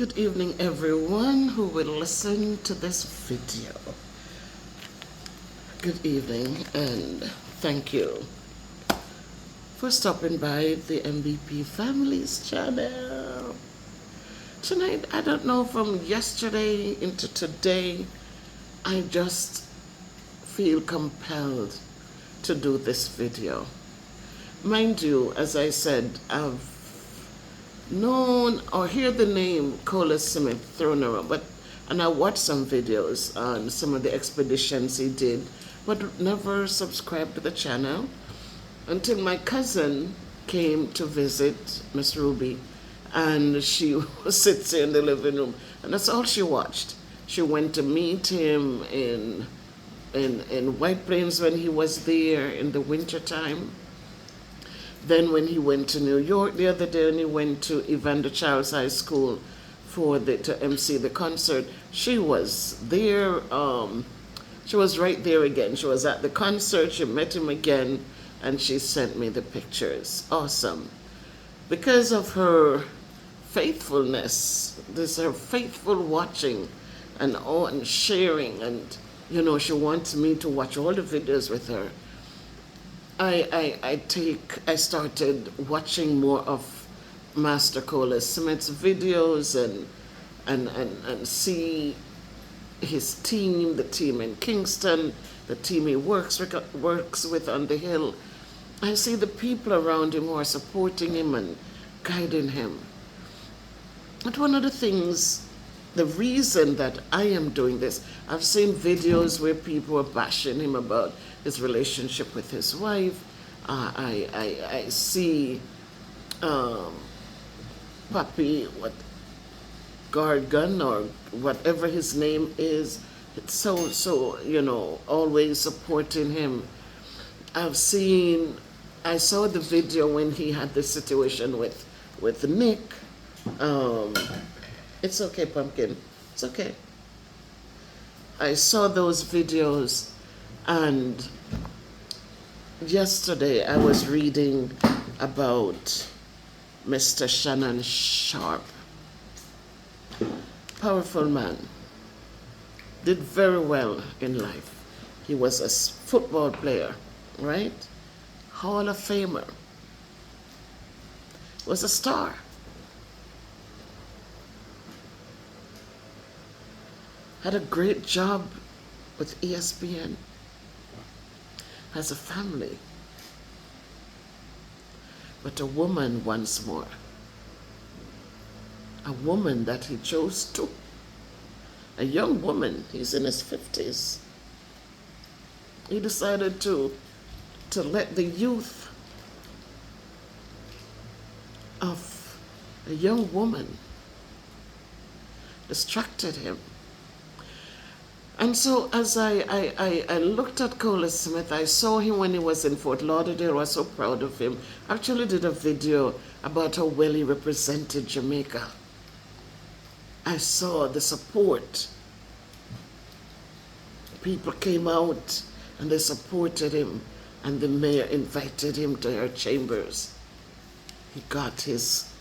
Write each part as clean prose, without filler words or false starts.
Good evening, everyone who will listen to this video. Good evening, and thank you for stopping by the MVP Families channel. Tonight, I don't know, from yesterday into today, I just feel compelled to do this video. Mind you, as I said, I've known or hear the name Cola Smith thrown around, and I watched some videos on some of the expeditions he did, but never subscribed to the channel until my cousin came to visit Miss Ruby, and she sits in the living room, and that's all she watched. She went to meet him in White Plains when he was there in the winter time. Then when he went to New York the other day, and he went to Evander Charles High School to MC the concert, she was there. She was right there again. She was at the concert. She met him again, and she sent me the pictures. Awesome. Because of her faithfulness, this her faithful watching and sharing, and she wants me to watch all the videos with her. I started watching more of Master Cola Smith's videos and see his team, the team in Kingston, the team he works with on the Hill. I see the people around him who are supporting him and guiding him. But one of the things, the reason that I am doing this, I've seen videos where people are bashing him about his relationship with his wife. I see Papi, Gargan, or whatever his name is, it's so always supporting him. I saw the video when he had the situation with Nick. It's okay, Pumpkin. It's okay. I saw those videos, and yesterday I was reading about Mr. Shannon Sharpe. Powerful man. Did very well in life. He was a football player, right? Hall of Famer. Was a star. Had a great job with ESPN. Has a family. But a woman once more. A woman that he chose to. A young woman, he's in his 50s. He decided to let the youth of a young woman distracted him. And so as I looked at Cola Smith, I saw him when he was in Fort Lauderdale. I was so proud of him. I actually did a video about how well he represented Jamaica. I saw the support. People came out and they supported him, and the mayor invited him to her chambers. He got his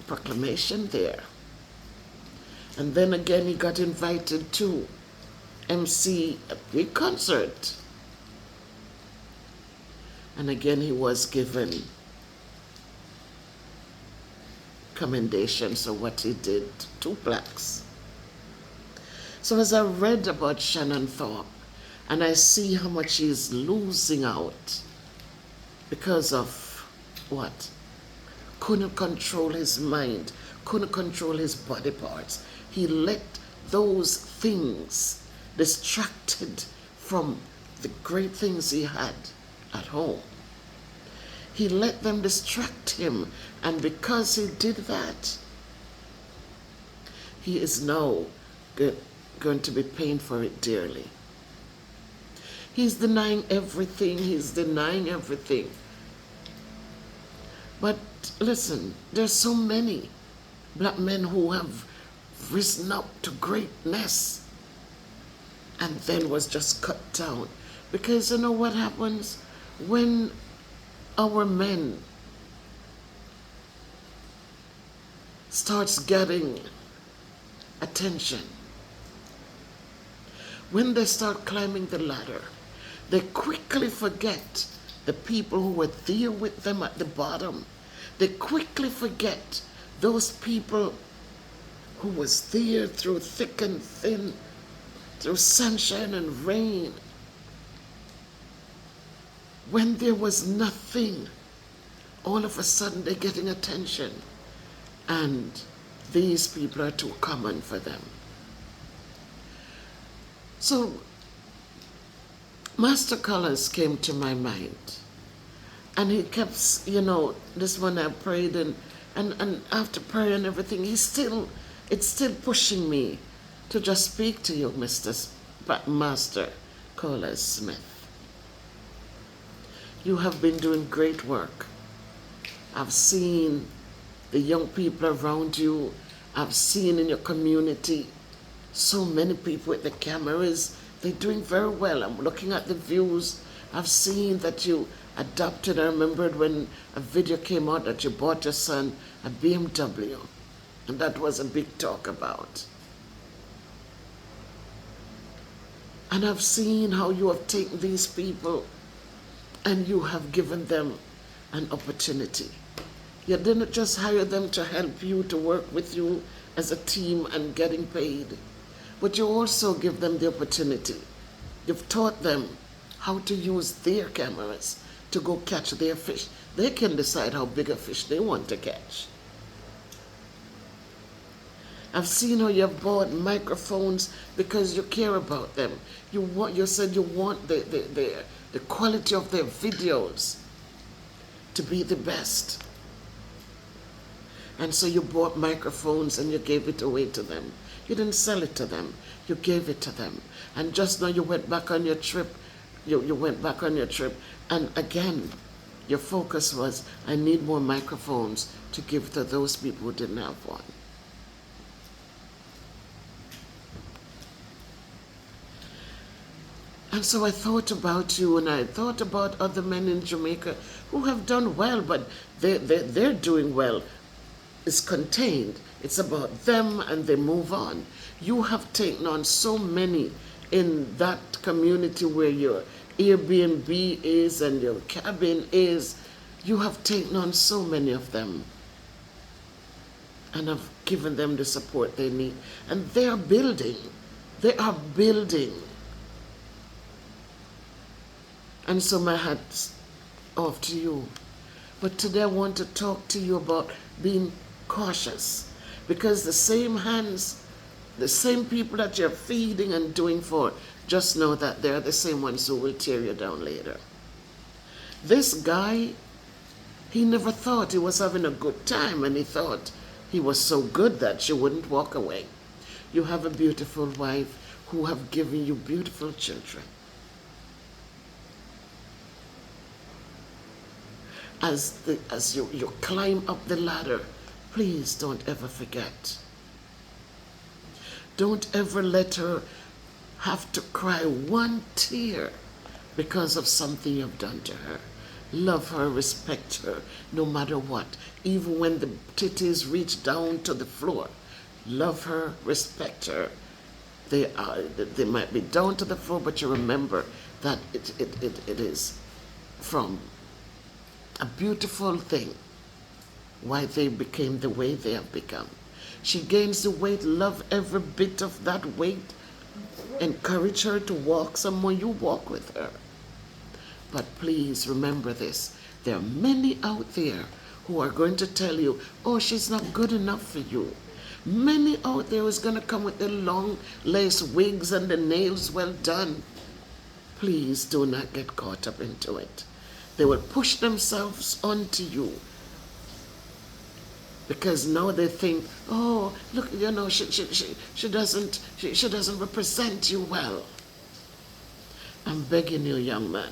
proclamation there. And then again he got invited to MC a big concert. And again he was given commendations for what he did, 2 plaques. So as I read about Shannon Thorpe, and I see how much he's losing out because of what? Couldn't control his mind, couldn't control his body parts. He let those things distracted from the great things he had at home. He let them distract him, and because he did that, he is now going to be paying for it dearly. He's denying everything. But listen, there's so many black men who have risen up to greatness and then was just cut down. Because you know what happens when our men starts getting attention, when they start climbing the ladder, they quickly forget the people who were there with them at the bottom. They quickly forget those people who was there through thick and thin, through sunshine and rain. When there was nothing, all of a sudden they're getting attention, and these people are too common for them. So Master Colors came to my mind, and he kept, this one I prayed, and after prayer and everything, it's still pushing me to just speak to you, Master Colors Smith. You have been doing great work. I've seen the young people around you. I've seen in your community so many people with the cameras. They're doing very well. I'm looking at the views. I've seen that you adopted. I remembered when a video came out that you bought your son a BMW. And that was a big talk about. And I've seen how you have taken these people and you have given them an opportunity. You didn't just hire them to help you, to work with you as a team and getting paid, but you also give them the opportunity. You've taught them how to use their cameras to go catch their fish. They can decide how big a fish they want to catch. I've seen how you've bought microphones because you care about them. You said you want the quality of their videos to be the best. And so you bought microphones and you gave it away to them. You didn't sell it to them. You gave it to them. And just now you went back on your trip. You went back on your trip. And again, your focus was, I need more microphones to give to those people who didn't have one. And so I thought about you, and I thought about other men in Jamaica who have done well, but they're doing well. It's contained. It's about them, and they move on. You have taken on so many in that community where your Airbnb is and your cabin is. You have taken on so many of them and have given them the support they need. And they are building. They are building. And so my hat's off to you. But today I want to talk to you about being cautious, because the same hands, the same people that you're feeding and doing for, just know that they're the same ones who will tear you down later. This guy, he never thought he was having a good time, and he thought he was so good that she wouldn't walk away. You have a beautiful wife who have given you beautiful children. As you climb up the ladder, please don't ever forget. Don't ever let her have to cry one tear because of something you've done to her. Love her, respect her, no matter what. Even when the titties reach down to the floor, love her, respect her. They might be down to the floor, but you remember that it is from a beautiful thing why they became the way they have become. She gains the weight, love every bit of that weight, encourage her to walk somewhere, you walk with her. But please remember this, there are many out there who are going to tell you, oh, she's not good enough for you. Many out there is going to come with the long lace wigs and the nails well done. Please do not get caught up into it. They will push themselves onto you because now they think, oh, look, she doesn't represent you well. I'm begging you, young man.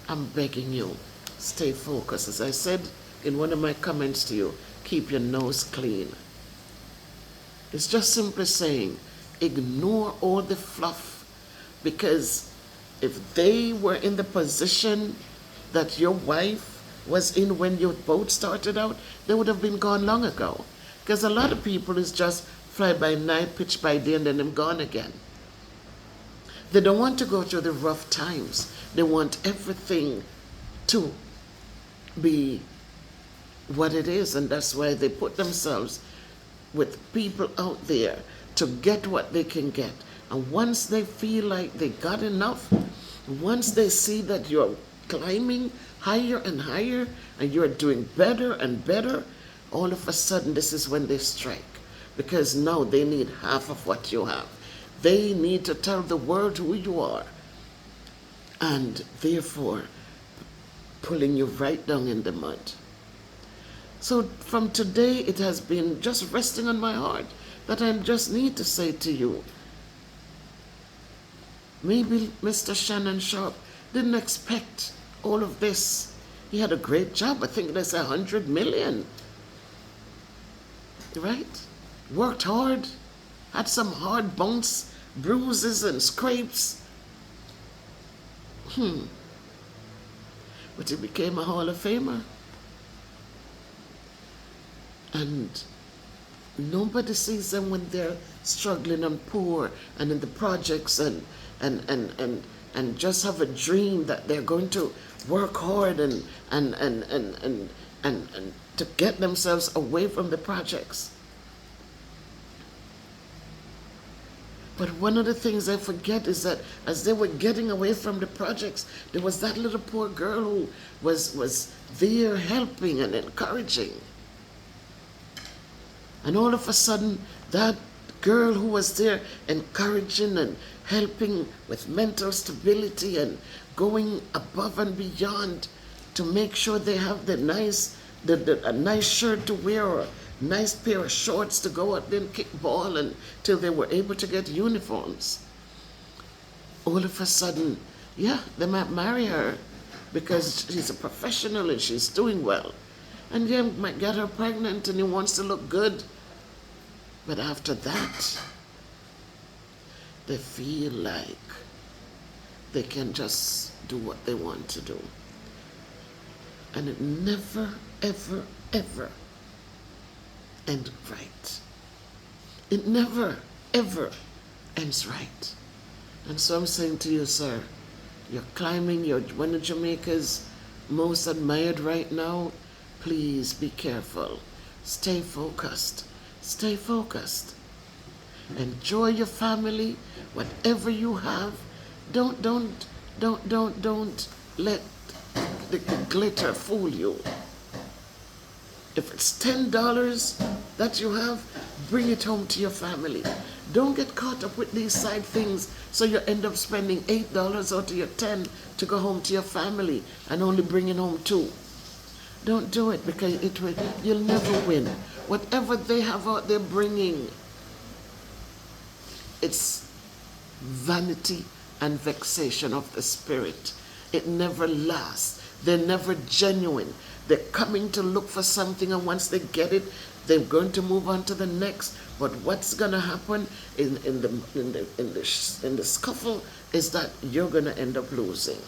I'm begging you, stay focused. As I said in one of my comments to you, keep your nose clean. It's just simply saying, ignore all the fluff, because if they were in the position that your wife was in when you both started out, they would have been gone long ago. Because a lot of people is just fly by night, pitch by day, and then them gone again. They don't want to go through the rough times. They want everything to be what it is, and that's why they put themselves with people out there to get what they can get. And once they feel like they got enough, once they see that you're climbing higher and higher and you're doing better and better, all of a sudden this is when they strike. Because now they need half of what you have. They need to tell the world who you are. And therefore, pulling you right down in the mud. So from today, it has been just resting on my heart that I just need to say to you, maybe Mr. Shannon Sharpe didn't expect all of this. He had a great job. I think that's 100 million. Right? Worked hard, had some hard bumps, bruises and scrapes. But he became a Hall of Famer. And nobody sees them when they're struggling and poor and in the projects and just have a dream that they're going to work hard and to get themselves away from the projects. But one of the things I forget is that as they were getting away from the projects, there was that little poor girl who was there helping and encouraging. And all of a sudden, that girl who was there encouraging and helping with mental stability and going above and beyond to make sure they have a nice shirt to wear or a nice pair of shorts to go out there and kick ball until they were able to get uniforms. All of a sudden, yeah, they might marry her because she's a professional and she's doing well. And yeah, might get her pregnant and he wants to look good. But after that, they feel like they can just do what they want to do. And it never, ever, ever ends right. It never, ever ends right. And so I'm saying to you, sir, you're climbing, you're one of Jamaica's most admired right now. Please be careful. Stay focused. Stay focused. Enjoy your family, whatever you have. Don't let the glitter fool you. If it's $10 that you have, bring it home to your family. Don't get caught up with these side things so you end up spending $8 out of your 10 to go home to your family and only bringing home 2. Don't do it because you'll never win. Whatever they have out there bringing, it's vanity and vexation of the spirit. It never lasts. They're never genuine. They're coming to look for something, and once they get it, they're going to move on to the next. But what's going to happen in the scuffle is that you're going to end up losing.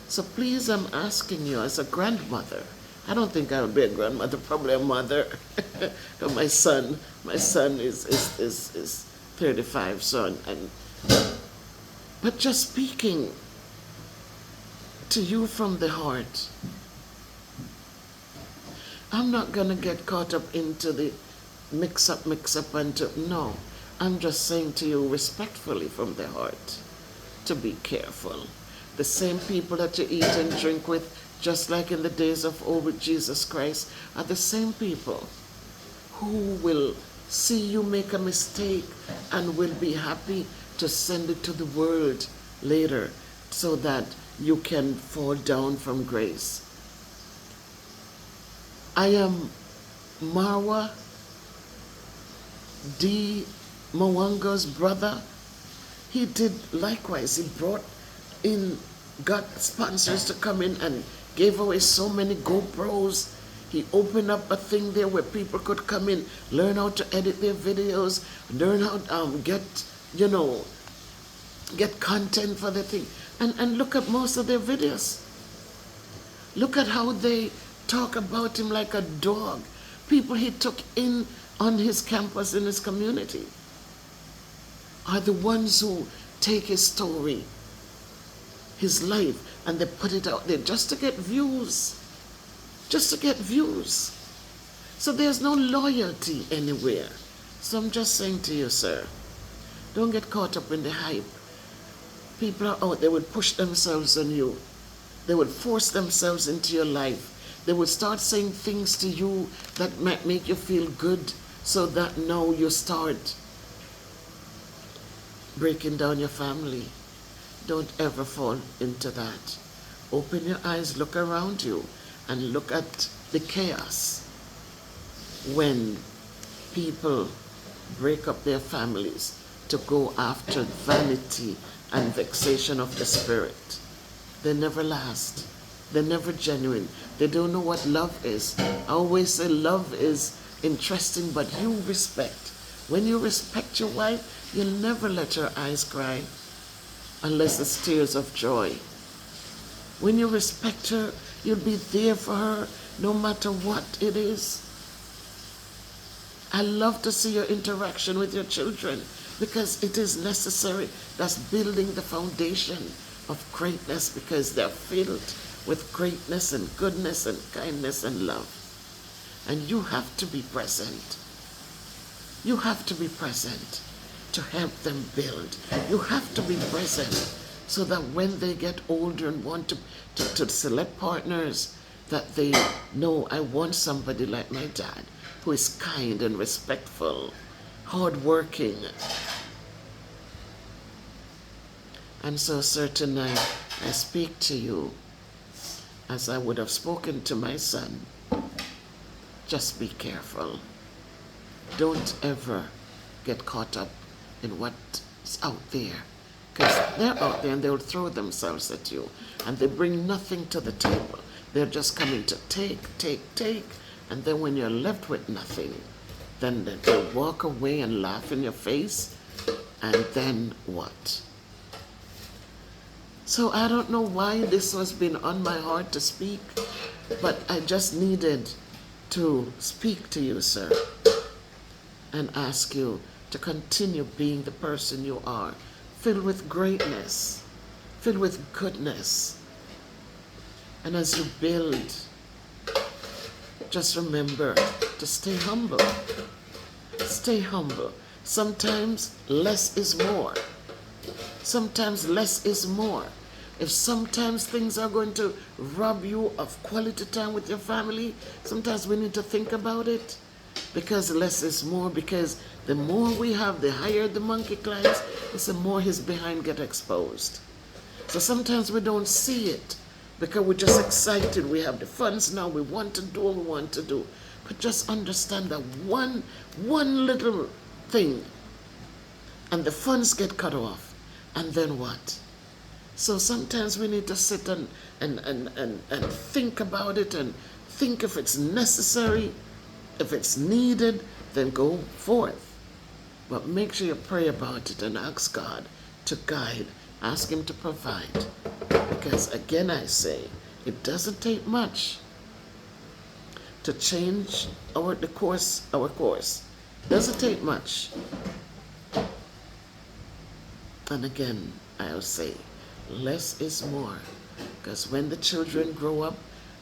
So please, I'm asking you as a grandmother. I don't think I would be a grandmother, probably a mother. my son is 35, but just speaking to you from the heart, I'm not gonna get caught up into the mix up no. I'm just saying to you respectfully from the heart to be careful. The same people that you eat and drink with, just like in the days of old with Jesus Christ, are the same people who will see you make a mistake and will be happy to send it to the world later so that you can fall down from grace. I am Marwa D. Mwanga's brother. He did likewise. He got sponsors to come in and gave away so many GoPros. He opened up a thing there where people could come in, learn how to edit their videos, learn how to get content for the thing. And look at most of their videos. Look at how they talk about him like a dog. people he took in on his campus in his community are the ones who take his story, his life, and they put it out there just to get views. Just to get views. So there's no loyalty anywhere. So I'm just saying to you, sir, don't get caught up in the hype. People are out, they would push themselves on you. They would force themselves into your life. They would start saying things to you that might make you feel good, so that now you start breaking down your family. Don't ever fall into that. Open your eyes, look around you, and look at the chaos when people break up their families to go after vanity and vexation of the spirit. They never last. They're never genuine. They don't know what love is. I always say love is interesting, but you respect. When you respect your wife, you'll never let her eyes cry unless it's tears of joy. When you respect her, you'll be there for her no matter what it is. I love to see your interaction with your children because it is necessary. That's building the foundation of greatness, because they're filled with greatness and goodness and kindness and love. And you have to be present. You have to be present to help them build. You have to be present so that when they get older and want to select partners, that they know, I want somebody like my dad, who is kind and respectful, hardworking. And so, sir, tonight I speak to you as I would have spoken to my son. Just be careful. Don't ever get caught up in what's out there, because they're out there and they'll throw themselves at you and they bring nothing to the table. They're just coming to take, and then when you're left with nothing, then they'll walk away and laugh in your face, and then what? So I don't know why this has been on my heart to speak, but I just needed to speak to you, sir, and ask you to continue being the person you are, filled with greatness, filled with goodness. And as you build, just remember to stay humble. Stay humble. Sometimes less is more. Sometimes less is more. If sometimes things are going to rob you of quality time with your family, sometimes we need to think about it, because less is more. Because the more we have, the higher the monkey climbs, it's the more his behind get exposed. So sometimes we don't see it because we're just excited. We have the funds now. We want to do what we want to do. But just understand that one little thing and the funds get cut off. And then what? So sometimes we need to sit and think about it, and think if it's necessary, if it's needed, then go forth. But make sure you pray about it and ask God to guide, ask Him to provide. Because again I say, it doesn't take much to change our course. Doesn't take much. And again, I'll say, less is more. Because when the children grow up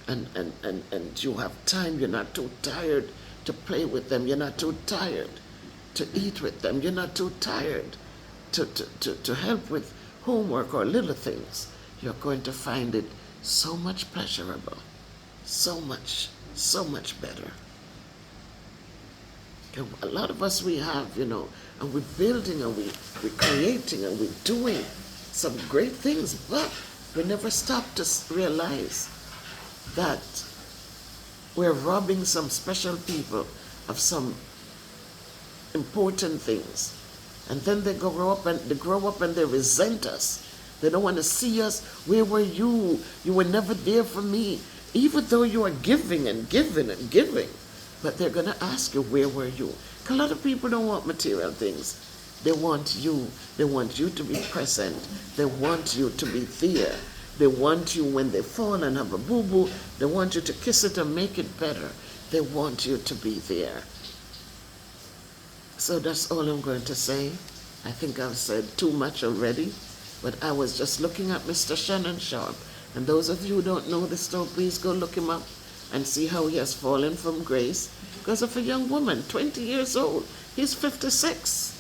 and you have time, you're not too tired to play with them, you're not too tired to eat with them, you're not too tired to help with homework or little things, you're going to find it so much pleasurable, so much better. A lot of us, we have, and we're building and we're creating and we're doing some great things, but we never stop to realize that we're robbing some special people of some important things. And then they grow up and they resent us. They don't want to see us. Where were you? You were never there for me. Even though you are giving and giving and giving. But they're going to ask you, where were you? A lot of people don't want material things. They want you. They want you to be present. They want you to be there. They want you when they fall and have a boo-boo. They want you to kiss it and make it better. They want you to be there. So that's all I'm going to say. I think I've said too much already, but I was just looking at Mr. Shannon Sharpe. And those of you who don't know the story, please go look him up and see how he has fallen from grace because of a young woman, 20 years old. He's 56.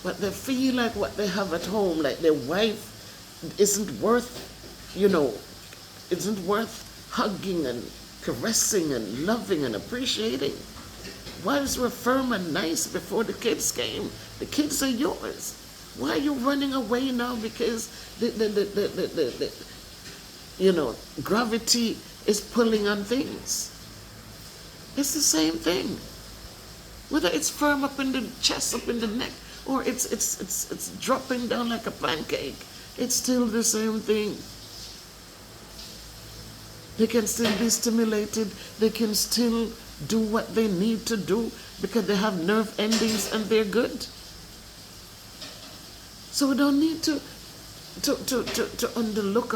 But they feel like what they have at home, like their wife isn't worth, isn't worth hugging and caressing and loving and appreciating. Wives were firm and nice before the kids came. The kids are yours. Why are you running away now? Because gravity is pulling on things. It's the same thing. Whether it's firm up in the chest, up in the neck, or it's dropping down like a pancake, it's still the same thing. They can still be stimulated. They can still do what they need to do because they have nerve endings and they're good. So we don't need to underlook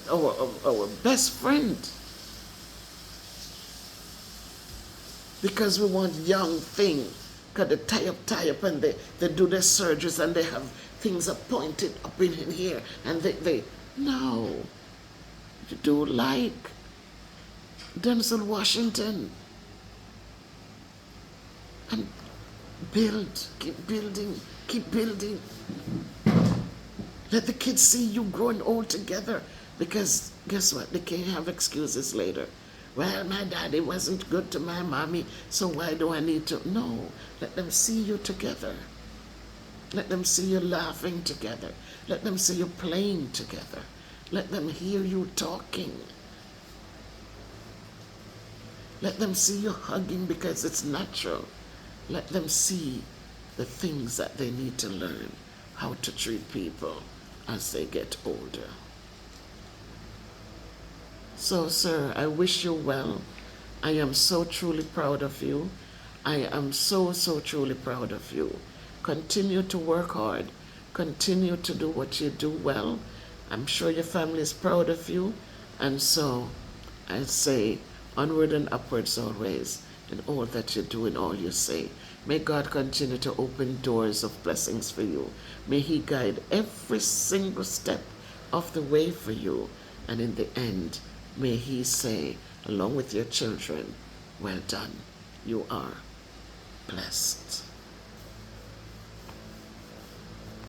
our best friend because we want young thing. Because they tie up and they do their surgeries and they have things appointed up in here and they no. You do like Denzel Washington and keep building. Let the kids see you growing old together because guess what? They can't have excuses later. Well, my daddy wasn't good to my mommy, so why do I need to? No, let them see you together. Let them see you laughing together. Let them see you playing together. Let them hear you talking. Let them see you hugging because it's natural. Let them see the things that they need to learn, how to treat people as they get older. So, sir, I wish you well. I am so truly proud of you. I am so truly proud of you. Continue to work hard. Continue to do what you do well. I'm sure your family is proud of you. And so I say onward and upwards always in all that you do and all you say. May God continue to open doors of blessings for you. May He guide every single step of the way for you. And in the end, may He say, along with your children, well done, you are blessed.